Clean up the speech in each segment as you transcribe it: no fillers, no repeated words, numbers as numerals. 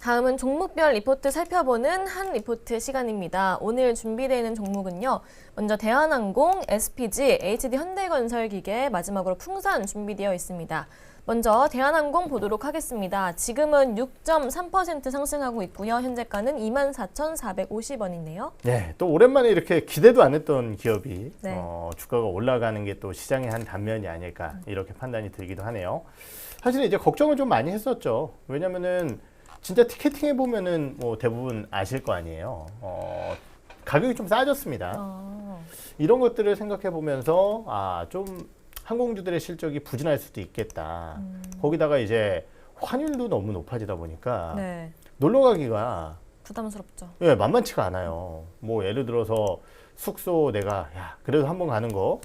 다음은 종목별 리포트 살펴보는 한 리포트 시간입니다. 오늘 준비되어 있는 종목은요. 먼저 대한항공, SPG, HD현대건설기계, 마지막으로 풍산 준비되어 있습니다. 먼저 대한항공 보도록 하겠습니다. 지금은 6.3% 상승하고 있고요. 현재가는 24,450원이네요. 네, 또 오랜만에 이렇게 기대도 안 했던 기업이 네. 주가가 올라가는 게 또 시장의 한 단면이 아닐까 이렇게 판단이 들기도 하네요. 사실 이제 걱정을 좀 많이 했었죠. 왜냐면은 진짜 티켓팅 해보면은 뭐 대부분 아실 거 아니에요. 가격이 좀 싸졌습니다. 이런 것들을 생각해 보면서 좀 항공주들의 실적이 부진할 수도 있겠다. 거기다가 이제 환율도 너무 높아지다 보니까 네. 놀러 가기가 부담스럽죠. 예, 만만치가 않아요. 뭐 예를 들어서 숙소 내가 그래도 한번 가는 거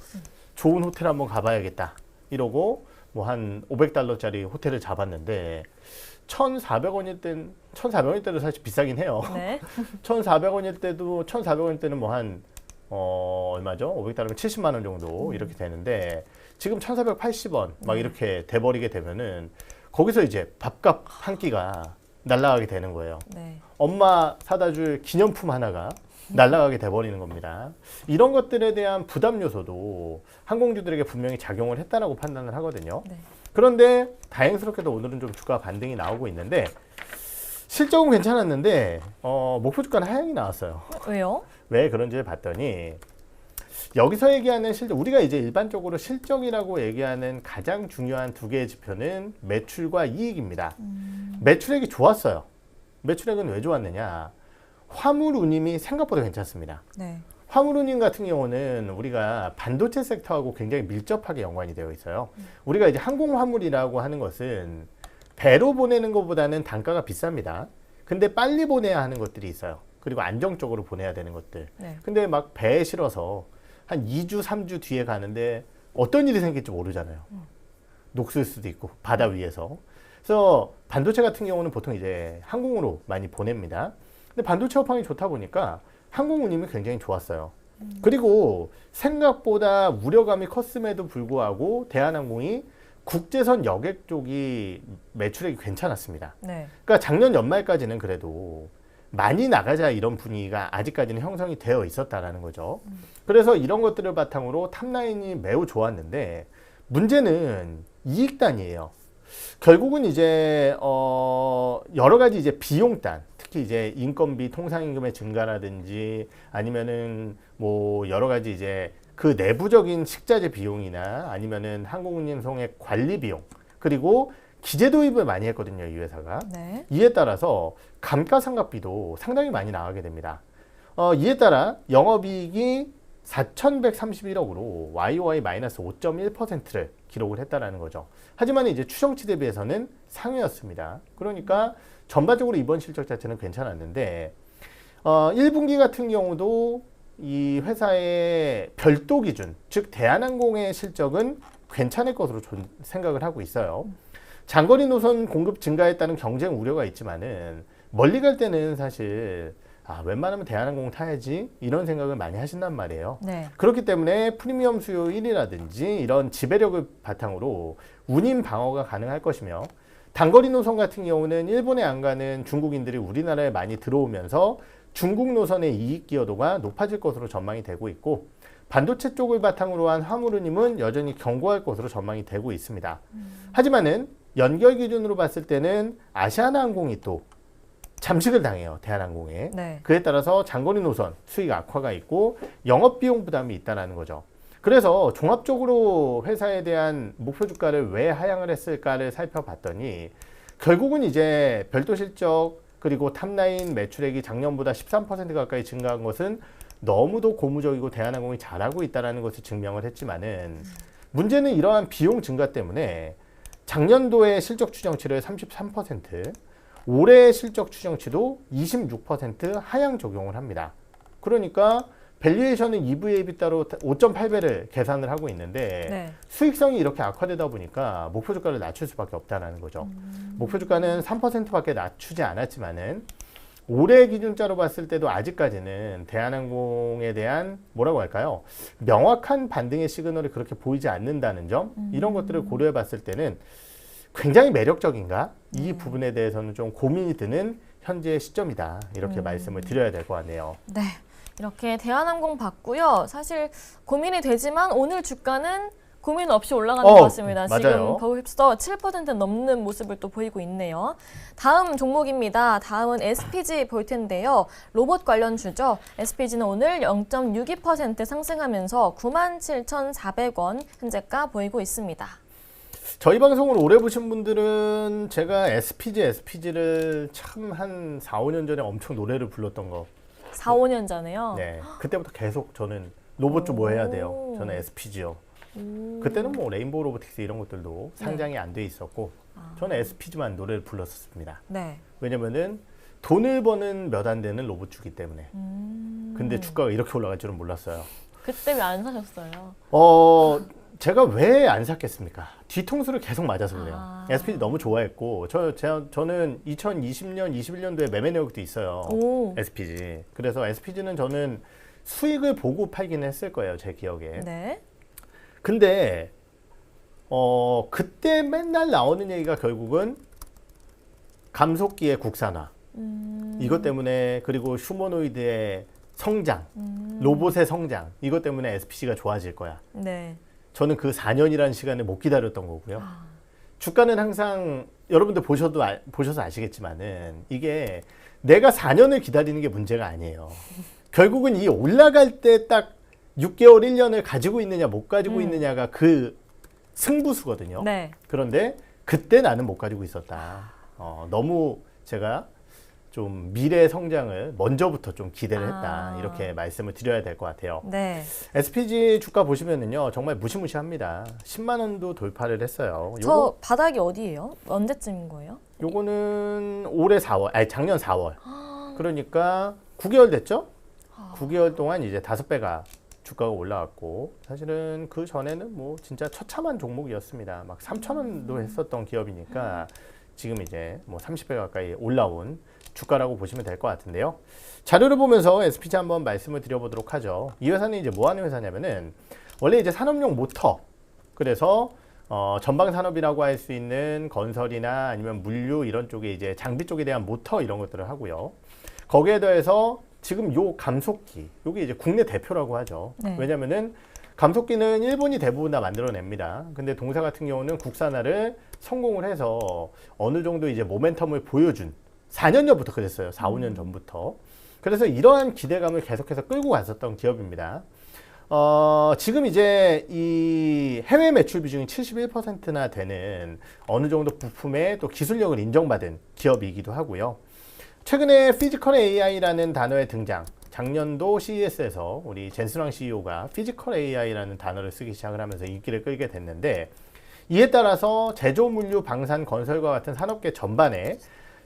좋은 호텔 한번 가봐야겠다 이러고 뭐 한 500달러짜리 호텔을 잡았는데 1,400원일 때도 사실 비싸긴 해요. 네. 1,400원일 때는 뭐 한 얼마죠? 500달러면 70만 원 정도 이렇게 되는데 지금 1,480원 막 이렇게 돼버리게 되면은 거기서 이제 밥값 한 끼가 날아가게 되는 거예요. 네. 엄마 사다 줄 기념품 하나가 날아가게 돼버리는 겁니다. 이런 것들에 대한 부담 요소도 항공주들에게 분명히 작용을 했다라고 판단을 하거든요. 네. 그런데 다행스럽게도 오늘은 좀 주가 반등이 나오고 있는데 실적은 괜찮았는데 목표 주가는 하향이 나왔어요. 왜요? 왜 그런지 봤더니 여기서 얘기하는 실적, 우리가 이제 일반적으로 실적이라고 얘기하는 가장 중요한 두 개의 지표는 매출과 이익입니다. 매출액이 좋았어요. 매출액은 왜 좋았느냐? 화물 운임이 생각보다 괜찮습니다. 네. 화물 운임 같은 경우는 우리가 반도체 섹터하고 굉장히 밀접하게 연관이 되어 있어요. 우리가 이제 항공 화물이라고 하는 것은 배로 보내는 것보다는 단가가 비쌉니다. 근데 빨리 보내야 하는 것들이 있어요. 그리고 안정적으로 보내야 되는 것들. 네. 근데 막 배에 실어서 한 2주, 3주 뒤에 가는데 어떤 일이 생길지 모르잖아요. 녹슬 수도 있고, 바다 위에서. 그래서 반도체 같은 경우는 보통 이제 항공으로 많이 보냅니다. 근데 반도체 업황이 좋다 보니까 항공 운임이 굉장히 좋았어요. 그리고 생각보다 우려감이 컸음에도 불구하고 대한항공이 국제선 여객 쪽이 매출액이 괜찮았습니다. 네. 그러니까 작년 연말까지는 그래도 많이 나가자 이런 분위기가 아직까지는 형성이 되어 있었다라는 거죠. 그래서 이런 것들을 바탕으로 탑라인이 매우 좋았는데 문제는 이익단이에요. 결국은 이제 여러 가지 이제 비용단, 특히 이제 인건비, 통상임금의 증가라든지 아니면은 뭐 여러 가지 이제 그 내부적인 식자재 비용이나 아니면은 항공운임성의 관리 비용, 그리고 기재 도입을 많이 했거든요, 이 회사가. 네. 이에 따라서 감가상각비도 상당히 많이 나가게 됩니다. 이에 따라 영업이익이 4,131억으로 YOY 마이너스 5.1%를 기록을 했다라는 거죠. 하지만 이제 추정치 대비해서는 상회였습니다. 그러니까 전반적으로 이번 실적 자체는 괜찮았는데 1분기 같은 경우도 이 회사의 별도 기준, 즉 대한항공의 실적은 괜찮을 것으로 생각을 하고 있어요. 장거리 노선 공급 증가에 따른 경쟁 우려가 있지만은 멀리 갈 때는 사실 웬만하면 대한항공 타야지 이런 생각을 많이 하신단 말이에요. 네. 그렇기 때문에 프리미엄 수요 1위라든지 이런 지배력을 바탕으로 운임 방어가 가능할 것이며 단거리 노선 같은 경우는 일본에 안 가는 중국인들이 우리나라에 많이 들어오면서 중국 노선의 이익 기여도가 높아질 것으로 전망이 되고 있고 반도체 쪽을 바탕으로 한 화물 운임은 여전히 견고할 것으로 전망이 되고 있습니다. 하지만은 연결 기준으로 봤을 때는 아시아나항공이 또 잠식을 당해요, 대한항공에. 네. 그에 따라서 장거리 노선 수익 악화가 있고 영업비용 부담이 있다는 거죠. 그래서 종합적으로 회사에 대한 목표 주가를 왜 하향을 했을까를 살펴봤더니 결국은 이제 별도 실적 그리고 탑라인 매출액이 작년보다 13% 가까이 증가한 것은 너무도 고무적이고 대한항공이 잘하고 있다는 것을 증명을 했지만은 문제는 이러한 비용 증가 때문에 작년도의 실적 추정치를 33%, 올해의 실적 추정치도 26% 하향 적용을 합니다. 그러니까 밸류에이션은 EV, EBITDA로 5.8배를 계산을 하고 있는데 네. 수익성이 이렇게 악화되다 보니까 목표 주가를 낮출 수밖에 없다는 거죠. 목표 주가는 3%밖에 낮추지 않았지만은 올해 기준자로 봤을 때도 아직까지는 대한항공에 대한 뭐라고 할까요? 명확한 반등의 시그널이 그렇게 보이지 않는다는 점, 이런 것들을 고려해 봤을 때는 굉장히 매력적인가? 이 부분에 대해서는 좀 고민이 드는 현재 시점이다. 이렇게 말씀을 드려야 될 것 같네요. 네. 이렇게 대한항공 봤고요. 사실 고민이 되지만 오늘 주가는 고민 없이 올라가는 것 같습니다. 맞아요. 지금 벌써 7% 넘는 모습을 또 보이고 있네요. 다음 종목입니다. 다음은 SPG 볼 텐데요. 로봇 관련주죠. SPG는 오늘 0.62% 상승하면서 97,400원 현재가 보이고 있습니다. 저희 방송을 오래 보신 분들은 제가 SPG를 참 한 4, 5년 전에 엄청 노래를 불렀던 거. 4, 5년 전에요. 네. 그때부터 계속 저는 로봇주 뭐 해야 돼요? 저는 SPG요. 그때는 뭐 레인보우 로보틱스 이런 것들도 상장이 안 돼 있었고 저는 SPG만 노래를 불렀었습니다. 네. 왜냐면은 돈을 버는 몇 안 되는 로봇주기 때문에. 근데 주가가 이렇게 올라갈 줄은 몰랐어요. 그때 왜 안 사셨어요? 제가 왜 안 샀겠습니까? 뒤통수를 계속 맞아서 그래요. 아. SPG 너무 좋아했고 저는 2020년, 21년도에 매매 내역도 있어요. 오. SPG. 그래서 SPG는 저는 수익을 보고 팔긴 했을 거예요. 제 기억에. 네. 근데 그때 맨날 나오는 얘기가 결국은 감속기의 국산화. 이것 때문에 그리고 휴머노이드의 성장, 로봇의 성장. 이것 때문에 SPG가 좋아질 거야. 네. 저는 그 4년이라는 시간을 못 기다렸던 거고요. 주가는 항상 여러분들 보셔서 아시겠지만은 이게 내가 4년을 기다리는 게 문제가 아니에요. 결국은 이 올라갈 때 딱 6개월, 1년을 가지고 있느냐 못 가지고 있느냐가 그 승부수거든요. 네. 그런데 그때 나는 못 가지고 있었다. 너무 제가 좀 미래 성장을 먼저부터 좀 기대를 했다. 이렇게 말씀을 드려야 될 것 같아요. 네. SPG 주가 보시면은요, 정말 무시무시합니다. 10만 원도 돌파를 했어요. 저 바닥이 어디예요? 언제쯤인 거예요? 요거는 올해 4월, 아니 작년 4월. 그러니까 9개월 됐죠? 9개월 동안 이제 5배가 주가가 올라왔고, 사실은 그 전에는 뭐 진짜 처참한 종목이었습니다. 막 3천 원도 했었던 기업이니까 지금 이제 뭐 30배 가까이 올라온 주가라고 보시면 될 것 같은데요. 자료를 보면서 SPG 한번 말씀을 드려보도록 하죠. 이 회사는 이제 뭐 하는 회사냐면은 원래 이제 산업용 모터, 그래서 전방 산업이라고 할 수 있는 건설이나 아니면 물류 이런 쪽에 이제 장비 쪽에 대한 모터 이런 것들을 하고요. 거기에 더해서 지금 요 감속기, 요게 이제 국내 대표라고 하죠. 네. 왜냐면은 감속기는 일본이 대부분 다 만들어냅니다. 근데 동사 같은 경우는 국산화를 성공을 해서 어느 정도 이제 모멘텀을 보여준 4년 전부터 그랬어요. 4, 5년 전부터. 그래서 이러한 기대감을 계속해서 끌고 갔었던 기업입니다. 지금 이제 이 해외 매출 비중이 71%나 되는 어느 정도 부품의 또 기술력을 인정받은 기업이기도 하고요. 최근에 피지컬 AI라는 단어의 등장, 작년도 CES에서 우리 젠스랑 CEO가 피지컬 AI라는 단어를 쓰기 시작을 하면서 인기를 끌게 됐는데, 이에 따라서 제조, 물류, 방산, 건설과 같은 산업계 전반에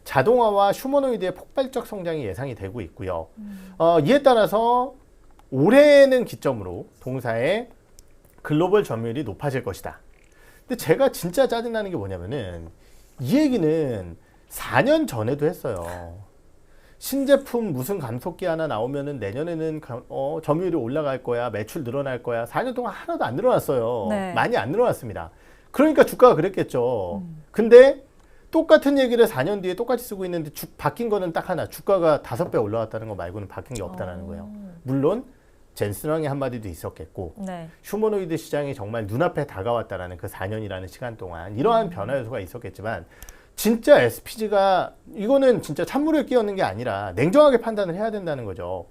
자동화와 휴머노이드의 폭발적 성장이 예상이 되고 있고요. 이에 따라서 올해는 기점으로 동사의 글로벌 점유율이 높아질 것이다. 근데 제가 진짜 짜증나는 게 뭐냐면은 이 얘기는 4년 전에도 했어요. 신제품 무슨 감속기 하나 나오면은 내년에는 점유율이 올라갈 거야, 매출 늘어날 거야. 4년 동안 하나도 안 늘어났어요. 네. 많이 안 늘어났습니다. 그러니까 주가가 그랬겠죠. 근데 똑같은 얘기를 4년 뒤에 똑같이 쓰고 있는데 바뀐 거는 딱 하나. 주가가 5배 올라왔다는 거 말고는 바뀐 게 없다는 거예요. 물론 젠스랑의 한마디도 있었겠고, 네. 휴머노이드 시장이 정말 눈앞에 다가왔다라는 그 4년이라는 시간 동안 이러한 변화 요소가 있었겠지만, 진짜 SPG가 이거는 진짜 찬물을 끼얹는 게 아니라 냉정하게 판단을 해야 된다는 거죠.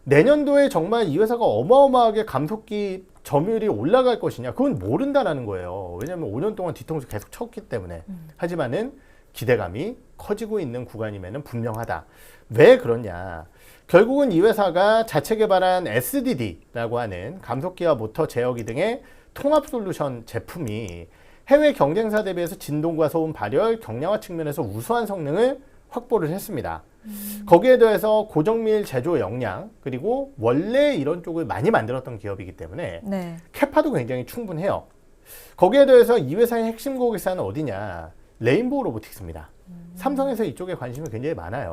내년도에 정말 이 회사가 어마어마하게 감속기 점유율이 올라갈 것이냐, 그건 모른다라는 거예요. 왜냐하면 5년 동안 뒤통수 계속 쳤기 때문에. 하지만은 기대감이 커지고 있는 구간임에는 분명하다. 왜 그러냐? 결국은 이 회사가 자체 개발한 SDD라고 하는 감속기와 모터 제어기 등의 통합 솔루션 제품이 해외 경쟁사 대비해서 진동과 소음 발열, 경량화 측면에서 우수한 성능을 확보를 했습니다. 거기에 더해서 고정밀 제조 역량, 그리고 원래 이런 쪽을 많이 만들었던 기업이기 때문에 네. 캐파도 굉장히 충분해요. 거기에 더해서 이 회사의 핵심 고객사는 어디냐? 레인보우 로보틱스입니다. 삼성에서 이쪽에 관심이 굉장히 많아요.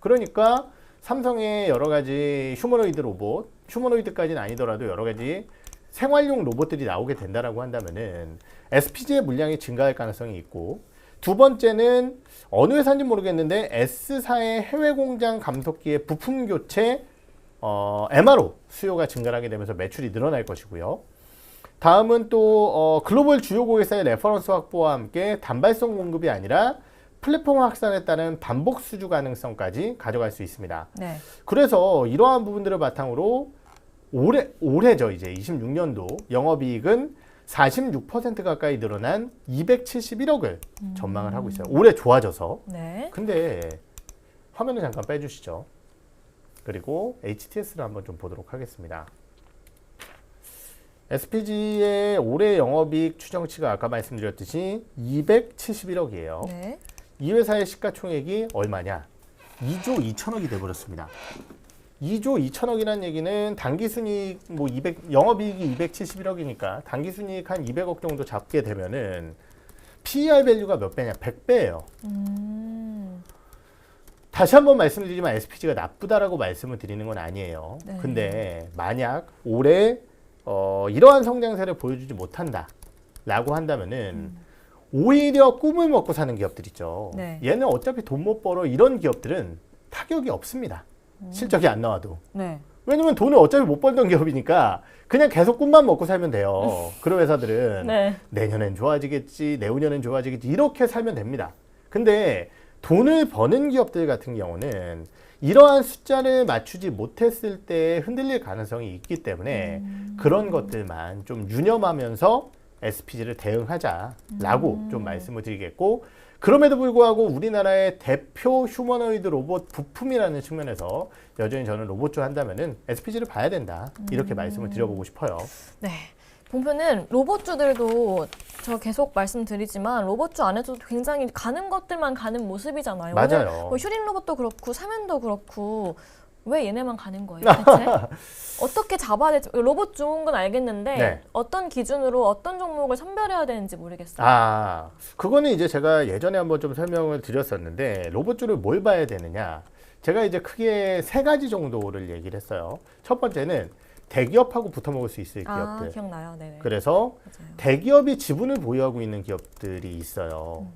그러니까 삼성의 여러 가지 휴머노이드 로봇, 휴머노이드까지는 아니더라도 여러 가지 생활용 로봇들이 나오게 된다라고 한다면은 SPG의 물량이 증가할 가능성이 있고, 두 번째는 어느 회사인지 모르겠는데 S사의 해외 공장 감속기의 부품 교체 MRO 수요가 증가하게 되면서 매출이 늘어날 것이고요. 다음은 또 글로벌 주요 고객사의 레퍼런스 확보와 함께 단발성 공급이 아니라 플랫폼 확산에 따른 반복 수주 가능성까지 가져갈 수 있습니다. 네. 그래서 이러한 부분들을 바탕으로 올해죠. 이제 26년도 영업이익은 46% 가까이 늘어난 271억을 전망을 하고 있어요. 올해 좋아져서. 네. 근데 화면을 잠깐 빼주시죠. 그리고 HTS를 한번 좀 보도록 하겠습니다. SPG의 올해 영업이익 추정치가 아까 말씀드렸듯이 271억이에요. 네. 이 회사의 시가총액이 얼마냐? 2조 2천억이 돼버렸습니다. 2조 2천억이라는 얘기는 당기순이익 뭐 영업이익이 271억이니까 당기순이익 한 200억 정도 잡게 되면은 PER 밸류가 몇 배냐? 100배예요. 다시 한번 말씀드리지만 SPG가 나쁘다라고 말씀을 드리는 건 아니에요. 네. 근데 만약 올해 이러한 성장세를 보여주지 못한다라고 한다면은 오히려 꿈을 먹고 사는 기업들 있죠. 네. 얘는 어차피 돈 못 벌어. 이런 기업들은 타격이 없습니다. 실적이 안 나와도. 네. 왜냐면 돈을 어차피 못 벌던 기업이니까 그냥 계속 꿈만 먹고 살면 돼요. 그런 회사들은 네. 내년엔 좋아지겠지, 내후년엔 좋아지겠지 이렇게 살면 됩니다. 근데 돈을 버는 기업들 같은 경우는 이러한 숫자를 맞추지 못했을 때 흔들릴 가능성이 있기 때문에 그런 것들만 좀 유념하면서 SPG를 대응하자라고 좀 말씀을 드리겠고, 그럼에도 불구하고 우리나라의 대표 휴머노이드 로봇 부품이라는 측면에서 여전히 저는 로봇주 한다면은 SPG를 봐야 된다. 이렇게 말씀을 드려보고 싶어요. 네. 보면은 로봇주들도 저 계속 말씀드리지만 로봇주 안에서도 굉장히 가는 것들만 가는 모습이잖아요. 맞아요. 오늘 뭐 휴림 로봇도 그렇고 사면도 그렇고 왜 얘네만 가는 거예요, 대체? 어떻게 잡아야 될지 로봇 좋은 건 알겠는데 네. 어떤 기준으로 어떤 종목을 선별해야 되는지 모르겠어요. 그거는 이제 제가 예전에 한번 좀 설명을 드렸었는데 로봇주를 뭘 봐야 되느냐. 제가 이제 크게 세 가지 정도를 얘기를 했어요. 첫 번째는 대기업하고 붙어 먹을 수 있을 기업들. 기억나요. 네네. 그래서 맞아요. 대기업이 지분을 보유하고 있는 기업들이 있어요.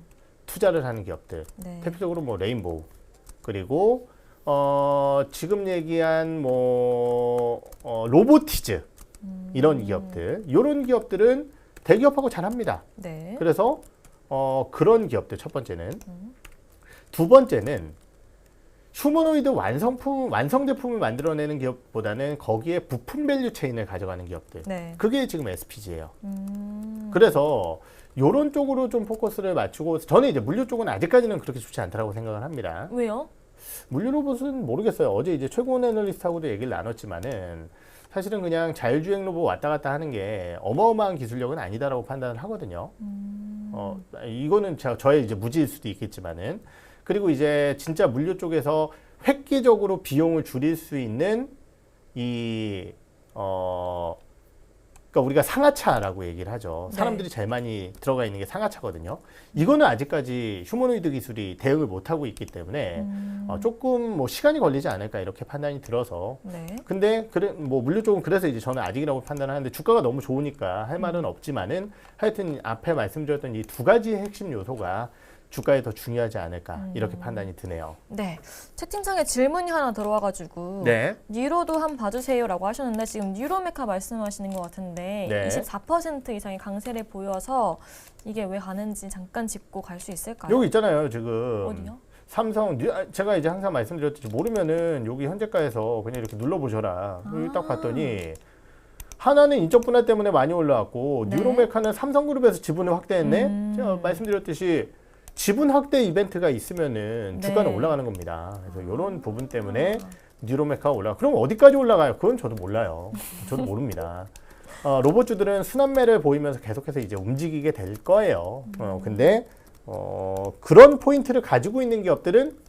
투자를 하는 기업들. 네. 대표적으로 뭐 레인보우, 그리고 지금 얘기한 로보티즈 이런 기업들, 이런 기업들은 대기업하고 잘합니다. 네. 그래서 그런 기업들 첫 번째는. 두 번째는 휴머노이드 완성 제품을 만들어내는 기업보다는 거기에 부품 밸류 체인을 가져가는 기업들. 네. 그게 지금 SPG예요. 그래서 이런 쪽으로 좀 포커스를 맞추고, 저는 이제 물류 쪽은 아직까지는 그렇게 좋지 않다고 생각을 합니다. 왜요? 물류 로봇은 모르겠어요. 어제 이제 최고원 애널리스트하고도 얘기를 나눴지만은 사실은 그냥 자율주행 로봇 왔다 갔다 하는 게 어마어마한 기술력은 아니다라고 판단을 하거든요. 이거는 저의 이제 무지일 수도 있겠지만은. 그리고 이제 진짜 물류 쪽에서 획기적으로 비용을 줄일 수 있는 그러니까 우리가 상하차라고 얘기를 하죠. 사람들이 제일 많이 들어가 있는 게 상하차거든요. 이거는 아직까지 휴머노이드 기술이 대응을 못 하고 있기 때문에 조금 뭐 시간이 걸리지 않을까 이렇게 판단이 들어서. 네. 근데 뭐 물류 쪽은 그래서 이제 저는 아직이라고 판단하는데 주가가 너무 좋으니까 할 말은 없지만은 하여튼 앞에 말씀드렸던 이 두 가지 핵심 요소가 주가에 더 중요하지 않을까 이렇게 판단이 드네요. 네. 채팅창에 질문이 하나 들어와가지고 네. 뉴로도 한번 봐주세요라고 하셨는데 지금 뉴로메카 말씀하시는 것 같은데 네. 24% 이상의 강세를 보여서 이게 왜 가는지 잠깐 짚고 갈 수 있을까요? 여기 있잖아요, 지금. 어디요? 삼성, 제가 이제 항상 말씀드렸듯이 모르면은 여기 현재가에서 그냥 이렇게 눌러보셔라. 여기 딱 봤더니 하나는 인적 분할 때문에 많이 올라왔고 네. 뉴로메카는 삼성그룹에서 지분을 확대했네. 제가 말씀드렸듯이 지분 확대 이벤트가 있으면은 주가는 네. 올라가는 겁니다. 그래서 이런 부분 때문에 뉴로메카가 올라가. 그럼 어디까지 올라가요? 그건 저도 몰라요. 저도 모릅니다. 로봇주들은 순환매를 보이면서 계속해서 이제 움직이게 될 거예요. 근데 그런 포인트를 가지고 있는 기업들은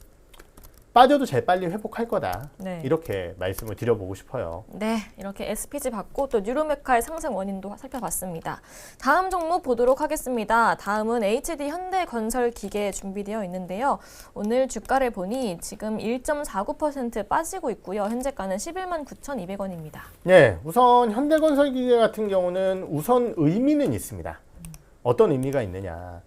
빠져도 제일 빨리 회복할 거다. 네. 이렇게 말씀을 드려보고 싶어요. 네, 이렇게 SPG 받고 또 뉴로메카의 상승 원인도 살펴봤습니다. 다음 종목 보도록 하겠습니다. 다음은 HD 현대건설기계 준비되어 있는데요. 오늘 주가를 보니 지금 1.49% 빠지고 있고요. 현재가는 11만 9,200원입니다. 네, 우선 현대건설기계 같은 경우는 우선 의미는 있습니다. 어떤 의미가 있느냐.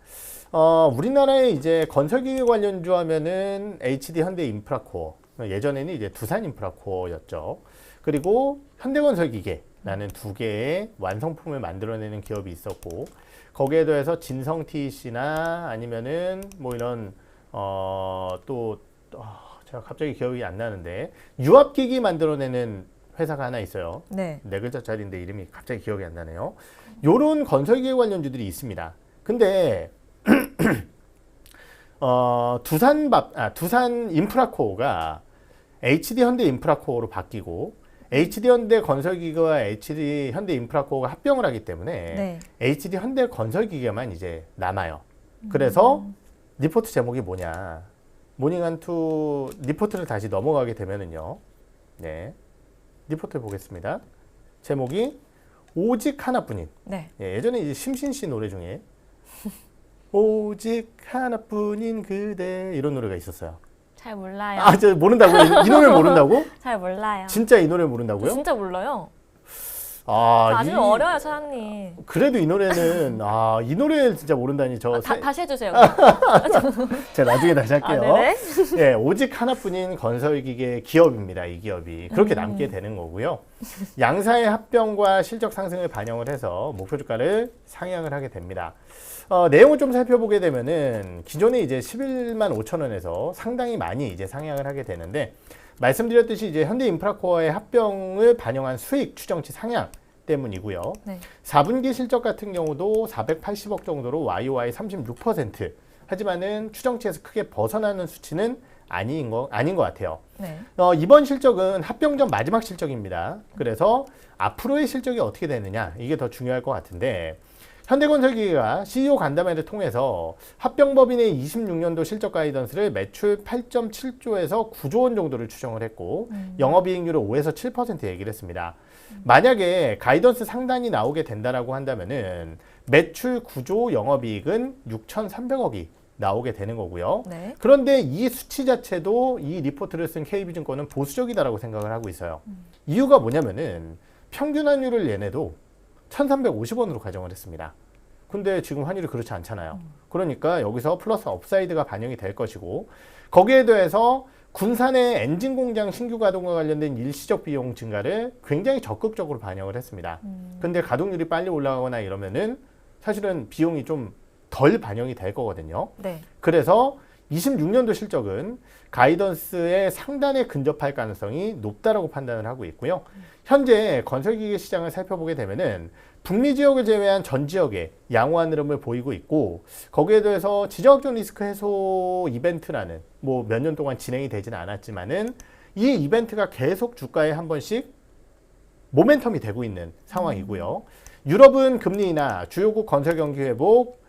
우리나라의 이제 건설기계 관련주 하면은 HD 현대인프라코어, 예전에는 이제 두산인프라코어였죠. 그리고 현대건설기계라는 두 개의 완성품을 만들어내는 기업이 있었고, 거기에 더해서 진성 TEC나 아니면은 뭐 이런 제가 갑자기 기억이 안 나는데 유압기기 만들어내는 회사가 하나 있어요. 네. 네 글자짜리인데 이름이 갑자기 기억이 안 나네요. 요런 건설기계 관련주들이 있습니다. 근데 두산 인프라코어가 HD 현대 인프라코어로 바뀌고 HD 현대 건설기계와 HD 현대 인프라코어가 합병을 하기 때문에 네. HD 현대 건설기계만 이제 남아요. 그래서 리포트 제목이 뭐냐? 모닝한투 리포트를 다시 넘어가게 되면은요. 네. 리포트를 보겠습니다. 제목이 오직 하나뿐인. 네. 예전에 이제 심신 씨 노래 중에 오직 하나뿐인 그대 이런 노래가 있었어요. 잘 몰라요. 아, 저 모른다고요? 이 노래 모른다고? 잘 몰라요. 진짜 이 노래 모른다고요? 진짜 몰라요. 이- 아주 어려요, 사장님. 그래도 이 노래는 이 노래 진짜 모른다니 다시 해주세요. 제가 나중에 다시 할게요. 네네. 예, 오직 하나뿐인 건설기계 기업입니다. 이 기업이 그렇게 남게 되는 거고요. 양사의 합병과 실적 상승을 반영을 해서 목표 주가를 상향을 하게 됩니다. 내용을 좀 살펴보게 되면은 기존에 이제 11만 5천 원에서 상당히 많이 이제 상향을 하게 되는데 말씀드렸듯이 이제 현대인프라코어의 합병을 반영한 수익 추정치 상향 때문이고요. 네. 4분기 실적 같은 경우도 480억 정도로 YOY 36%. 하지만은 추정치에서 크게 벗어나는 수치는 아닌 것 같아요. 네. 이번 실적은 합병 전 마지막 실적입니다. 그래서 앞으로의 실적이 어떻게 되느냐 이게 더 중요할 것 같은데 현대건설기계가 CEO 간담회를 통해서 합병법인의 26년도 실적 가이던스를 매출 8.7조에서 9조 원 정도를 추정을 했고 영업이익률을 5에서 7% 얘기를 했습니다. 만약에 가이던스 상단이 나오게 된다라고 한다면은 매출 9조 영업이익은 6,300억이 나오게 되는 거고요. 네. 그런데 이 수치 자체도 이 리포트를 쓴 KB증권은 보수적이다라고 생각을 하고 있어요. 이유가 뭐냐면은 평균 환율을 얘네도 1,350원으로 가정을 했습니다. 근데 지금 환율이 그렇지 않잖아요. 그러니까 여기서 플러스 업사이드가 반영이 될 것이고 거기에 더해서 군산의 엔진 공장 신규 가동과 관련된 일시적 비용 증가를 굉장히 적극적으로 반영을 했습니다. 근데 가동률이 빨리 올라가거나 이러면은 사실은 비용이 좀 덜 반영이 될 거거든요. 네. 그래서 26년도 실적은 가이던스의 상단에 근접할 가능성이 높다라고 판단을 하고 있고요. 현재 건설기계 시장을 살펴보게 되면은 북미 지역을 제외한 전 지역에 양호한 흐름을 보이고 있고 거기에 대해서 지정학적 리스크 해소 이벤트라는 뭐 몇 년 동안 진행이 되지는 않았지만은 이 이벤트가 계속 주가에 한 번씩 모멘텀이 되고 있는 상황이고요. 유럽은 금리 인하, 주요국 건설 경기 회복,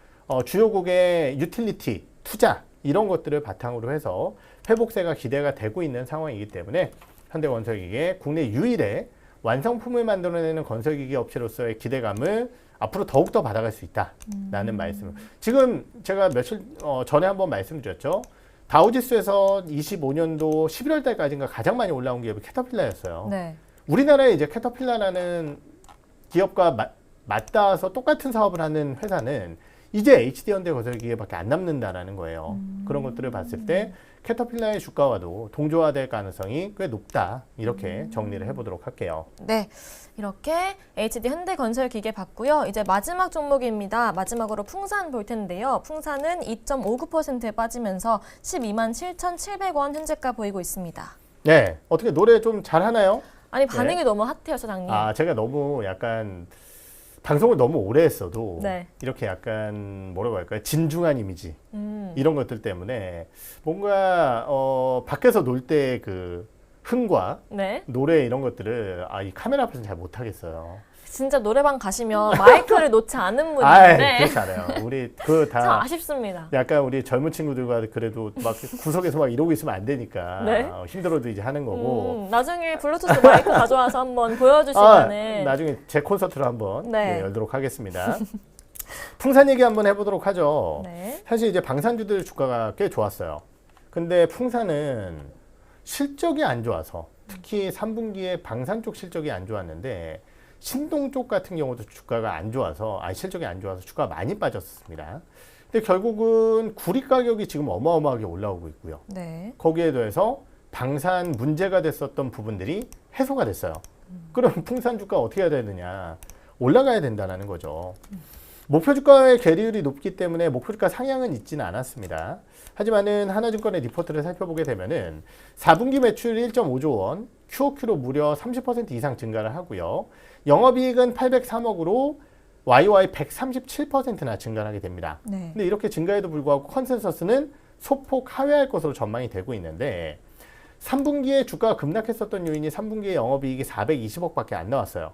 주요국의 유틸리티, 투자 이런 것들을 바탕으로 해서 회복세가 기대가 되고 있는 상황이기 때문에 현대건설기계 국내 유일의 완성품을 만들어내는 건설기계 업체로서의 기대감을 앞으로 더욱더 받아갈 수 있다라는 말씀을 지금 제가 며칠 전에 한번 말씀드렸죠. 다우지수에서 25년도 11월 달까지인가 가장 많이 올라온 기업이 캐터필라였어요. 네. 우리나라에 이제 캐터필라라는 기업과 맞닿아서 똑같은 사업을 하는 회사는 이제 HD현대건설기계밖에 안 남는다라는 거예요. 그런 것들을 봤을 때 캐터필라의 주가와도 동조화될 가능성이 꽤 높다. 이렇게 정리를 해보도록 할게요. 네. 이렇게 HD 현대건설기계 봤고요. 이제 마지막 종목입니다. 마지막으로 풍산 볼 텐데요. 풍산은 2.59%에 빠지면서 12만 7,700원 현재가 보이고 있습니다. 네. 어떻게 노래 좀 잘하나요? 아니 반응이 너무 핫해요, 사장님. 제가 너무 약간 방송을 너무 오래 했어도 네. 이렇게 약간 뭐라고 할까요? 진중한 이미지 이런 것들 때문에 뭔가 밖에서 놀 때 그 흥과 네. 노래 이런 것들을 이 카메라 앞에서는 잘 못하겠어요. 진짜 노래방 가시면 마이크를 놓지 않은 분인데 그렇지 않아요. 우리 참 다 아쉽습니다. 약간 우리 젊은 친구들과 그래도 막 구석에서 막 이러고 있으면 안 되니까 네. 힘들어도 이제 하는 거고. 나중에 블루투스 마이크 가져와서 한번 보여주시면은 나중에 제 콘서트를 한번 네. 열도록 하겠습니다. 풍산 얘기 한번 해보도록 하죠. 네. 사실 이제 방산주들 주가가 꽤 좋았어요. 근데 풍산은 실적이 안 좋아서 특히 3분기에 방산 쪽 실적이 안 좋았는데 신동 쪽 같은 경우도 주가가 안 좋아서 실적이 안 좋아서 주가가 많이 빠졌습니다. 근데 결국은 구리 가격이 지금 어마어마하게 올라오고 있고요. 네. 거기에 더해서 방산 문제가 됐었던 부분들이 해소가 됐어요. 그럼 풍산 주가 어떻게 해야 되느냐? 올라가야 된다는 거죠. 목표 주가의 괴리율이 높기 때문에 목표 주가 상향은 있지는 않았습니다. 하지만은 하나증권의 리포트를 살펴보게 되면은 4분기 매출 1.5조 원, QOQ로 무려 30% 이상 증가를 하고요. 영업이익은 803억으로 YOY 137%나 증가하게 됩니다. 네. 근데 이렇게 증가에도 불구하고 컨센서스는 소폭 하회할 것으로 전망이 되고 있는데 3분기에 주가가 급락했었던 요인이 3분기에 영업이익이 420억밖에 안 나왔어요.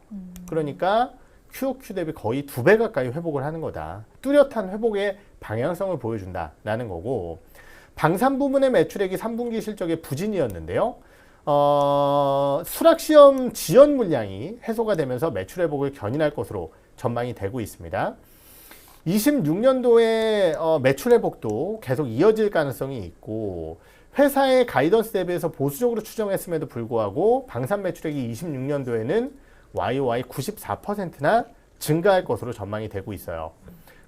그러니까 QOQ 대비 거의 2배 가까이 회복을 하는 거다. 뚜렷한 회복의 방향성을 보여준다라는 거고 방산 부문의 매출액이 3분기 실적의 부진이었는데요. 수락시험 지연 물량이 해소가 되면서 매출 회복을 견인할 것으로 전망이 되고 있습니다. 26년도에 매출 회복도 계속 이어질 가능성이 있고 회사의 가이던스 대비해서 보수적으로 추정했음에도 불구하고 방산 매출액이 26년도에는 YOY 94%나 증가할 것으로 전망이 되고 있어요.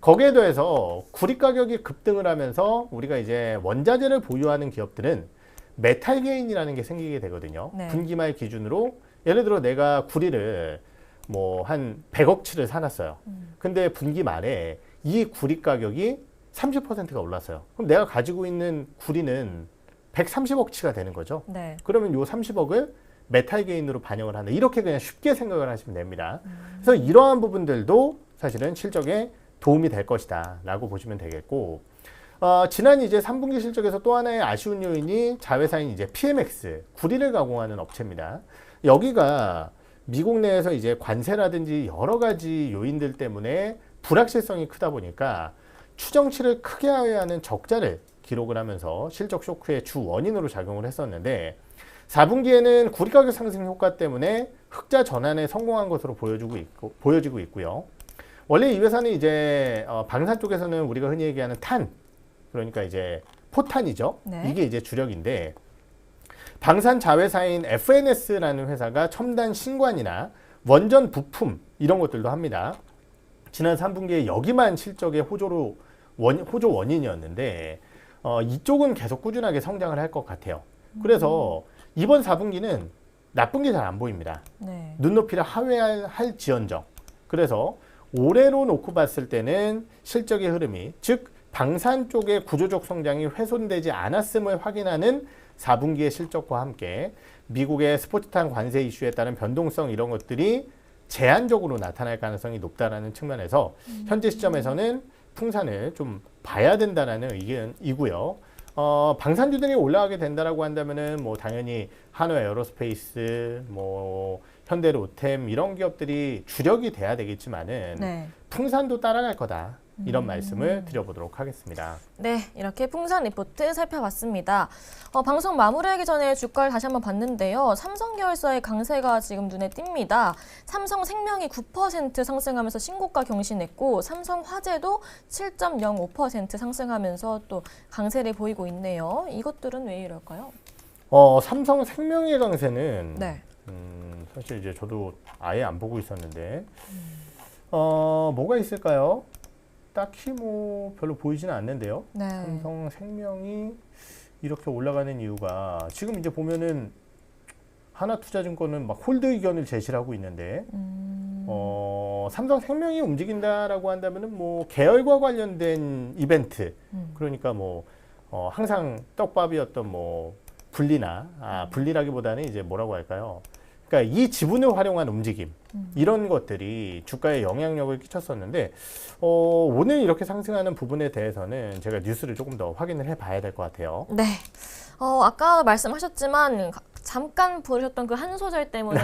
거기에 더해서 구리 가격이 급등을 하면서 우리가 이제 원자재를 보유하는 기업들은 메탈 게인이라는 게 생기게 되거든요. 네. 분기 말 기준으로 예를 들어 내가 구리를 뭐 한 100억치를 사놨어요. 근데 분기 말에 이 구리 가격이 30%가 올랐어요. 그럼 내가 가지고 있는 구리는 130억치가 되는 거죠. 네. 그러면 요 30억을 메탈 게인으로 반영을 한다. 이렇게 그냥 쉽게 생각을 하시면 됩니다. 그래서 이러한 부분들도 사실은 실적에 도움이 될 것이다 라고 보시면 되겠고 지난 이제 3분기 실적에서 또 하나의 아쉬운 요인이 자회사인 이제 PMX 구리를 가공하는 업체입니다. 여기가 미국 내에서 이제 관세라든지 여러 가지 요인들 때문에 불확실성이 크다 보니까 추정치를 크게 하회하는 적자를 기록을 하면서 실적 쇼크의 주 원인으로 작용을 했었는데 4분기에는 구리 가격 상승 효과 때문에 흑자 전환에 성공한 것으로 보여지고 있고요. 원래 이 회사는 이제 방산 쪽에서는 우리가 흔히 얘기하는 탄, 그러니까 이제 포탄이죠. 네. 이게 이제 주력인데 방산 자회사인 FNS라는 회사가 첨단 신관이나 원전 부품 이런 것들도 합니다. 지난 3분기에 여기만 실적의 호조 원인이었는데 이쪽은 계속 꾸준하게 성장을 할 것 같아요. 그래서 이번 4분기는 나쁜 게 잘 안 보입니다. 네. 눈높이를 하회할 지언정. 그래서 올해로 놓고 봤을 때는 실적의 흐름이 즉 방산 쪽의 구조적 성장이 훼손되지 않았음을 확인하는 4분기의 실적과 함께 미국의 스포츠탄 관세 이슈에 따른 변동성 이런 것들이 제한적으로 나타날 가능성이 높다라는 측면에서 현재 시점에서는 풍산을 좀 봐야 된다는 의견이고요. 방산주들이 올라가게 된다라고 한다면은 뭐 당연히 한화 에어로스페이스, 뭐 현대로템 이런 기업들이 주력이 돼야 되겠지만은 네. 풍산도 따라갈 거다. 이런 말씀을 드려보도록 하겠습니다. 네, 이렇게 풍산 리포트 살펴봤습니다. 방송 마무리하기 전에 주가를 다시 한번 봤는데요. 삼성계열사의 강세가 지금 눈에 띕니다. 삼성생명이 9% 상승하면서 신고가 경신했고 삼성화재도 7.05% 상승하면서 또 강세를 보이고 있네요. 이것들은 왜 이럴까요? 삼성생명의 강세는 네. 사실 이제 저도 아예 안 보고 있었는데 뭐가 있을까요? 딱히 뭐 별로 보이지는 않는데요. 네. 삼성생명이 이렇게 올라가는 이유가 지금 이제 보면은 하나투자증권은 막 홀드 의견을 제시를 하고 있는데 삼성생명이 움직인다라고 한다면은 뭐 계열과 관련된 이벤트 그러니까 뭐 항상 떡밥이었던 뭐 분리라기보다는 이제 뭐라고 할까요? 그러니까 이 지분을 활용한 움직임 이런 것들이 주가에 영향력을 끼쳤었는데 오늘 이렇게 상승하는 부분에 대해서는 제가 뉴스를 조금 더 확인을 해봐야 될 것 같아요. 네. 아까 말씀하셨지만 잠깐 부르셨던 그 한 소절 때문에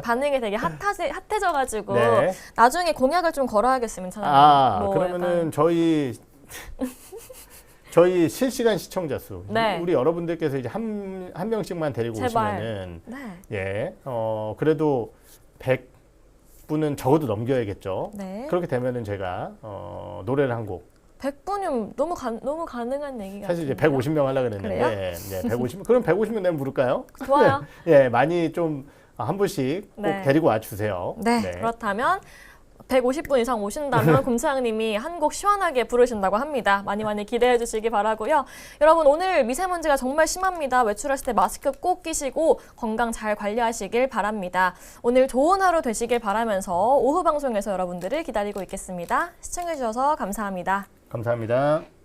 반응이 되게 핫해져가지고 네. 나중에 공약을 좀 걸어야겠으면 찾아요. 뭐 그러면은 저희 실시간 시청자 수 네. 우리 여러분들께서 이제 한 명씩만 데리고 제발. 오시면은 네. 예, 그래도 100분은 적어도 넘겨야겠죠. 네. 그렇게 되면은 제가 노래를 한 곡 100분이면 너무 가능한 얘기가 사실 이제 150명 하려고 그래요? 그랬는데 네, 150 그럼 150명 내면 부를까요? 좋아요. 예, 많이 좀 한 분씩 꼭 네. 데리고 와 주세요. 네. 그렇다면 150분 이상 오신다면 곰차장님이 한 곡 시원하게 부르신다고 합니다. 많이 많이 기대해 주시기 바라고요. 여러분 오늘 미세먼지가 정말 심합니다. 외출하실 때 마스크 꼭 끼시고 건강 잘 관리하시길 바랍니다. 오늘 좋은 하루 되시길 바라면서 오후 방송에서 여러분들을 기다리고 있겠습니다. 시청해 주셔서 감사합니다. 감사합니다.